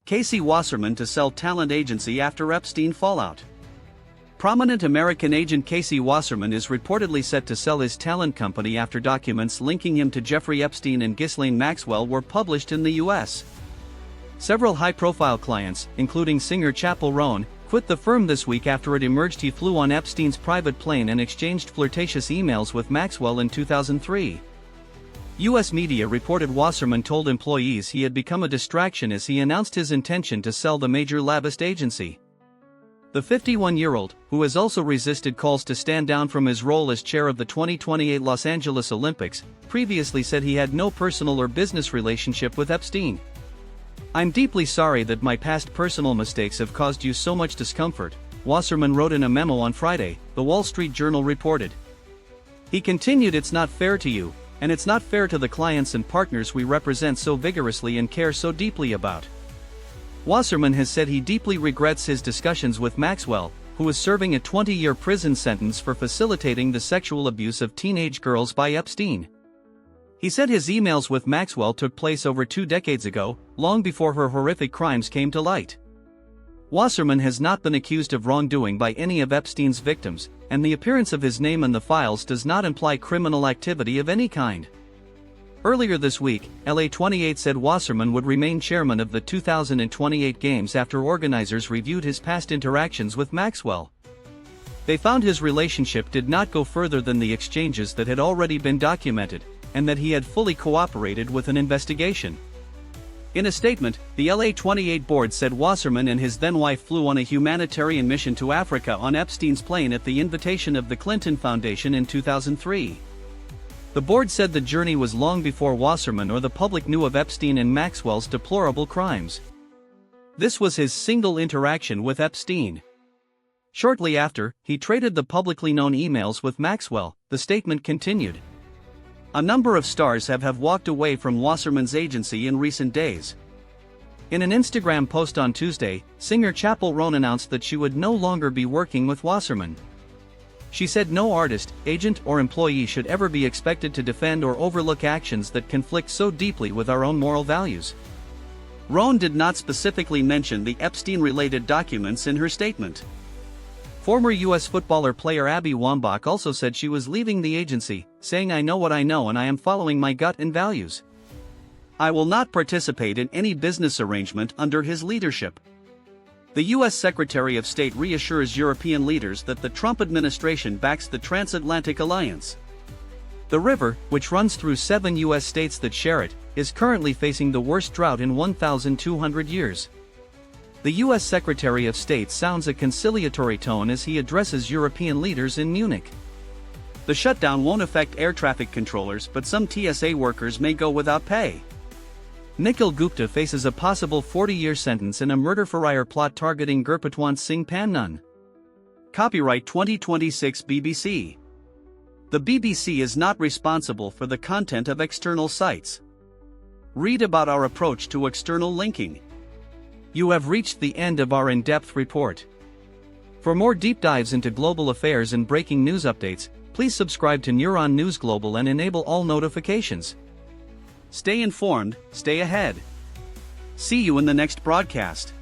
Casey Wasserman to sell talent agency after Epstein fallout. Prominent American agent Casey Wasserman is reportedly set to sell his talent company after documents linking him to Jeffrey Epstein and Ghislaine Maxwell were published in the U.S. Several high-profile clients, including singer Chappell Roan, quit the firm this week after it emerged he flew on Epstein's private plane and exchanged flirtatious emails with Maxwell in 2003. U.S. media reported Wasserman told employees he had become a distraction as he announced his intention to sell the major labist agency. The 51-year-old, who has also resisted calls to stand down from his role as chair of the 2028 Los Angeles Olympics, previously said he had no personal or business relationship with Epstein. "I'm deeply sorry that my past personal mistakes have caused you so much discomfort," Wasserman wrote in a memo on Friday, The Wall Street Journal reported. He continued, "It's not fair to you, and it's not fair to the clients and partners we represent so vigorously and care so deeply about." Wasserman has said he deeply regrets his discussions with Maxwell, who is serving a 20-year prison sentence for facilitating the sexual abuse of teenage girls by Epstein. He said his emails with Maxwell took place over 2 decades ago, long before her horrific crimes came to light. Wasserman has not been accused of wrongdoing by any of Epstein's victims, and the appearance of his name in the files does not imply criminal activity of any kind. Earlier this week, LA28 said Wasserman would remain chairman of the 2028 Games after organizers reviewed his past interactions with Maxwell. They found his relationship did not go further than the exchanges that had already been documented, and that he had fully cooperated with an investigation. In a statement, the LA28 board said Wasserman and his then-wife flew on a humanitarian mission to Africa on Epstein's plane at the invitation of the Clinton Foundation in 2003. The board said the journey was long before Wasserman or the public knew of Epstein and Maxwell's deplorable crimes. This was his single interaction with Epstein. Shortly after, he traded the publicly known emails with Maxwell, the statement continued. A number of stars have walked away from Wasserman's agency in recent days. In an Instagram post on Tuesday, singer Chappell Roan announced that she would no longer be working with Wasserman. She said no artist, agent or employee should ever be expected to defend or overlook actions that conflict so deeply with our own moral values. Roan did not specifically mention the Epstein-related documents in her statement. Former U.S. footballer player Abby Wambach also said she was leaving the agency, saying, "I know what I know and I am following my gut and values. I will not participate in any business arrangement under his leadership." The U.S. Secretary of State reassures European leaders that the Trump administration backs the transatlantic alliance. The river, which runs through 7 U.S. states that share it, is currently facing the worst drought in 1,200 years. The U.S. Secretary of State sounds a conciliatory tone as he addresses European leaders in Munich. The shutdown won't affect air traffic controllers, but some TSA workers may go without pay. Nikhil Gupta faces a possible 40-year sentence in a murder-for-hire plot targeting Gurpatwant Singh Pannan. Copyright 2026 BBC. The BBC is not responsible for the content of external sites. Read about our approach to external linking. You have reached the end of our in-depth report. For more deep dives into global affairs and breaking news updates, please subscribe to Neuron News Global and enable all notifications. Stay informed, stay ahead. See you in the next broadcast.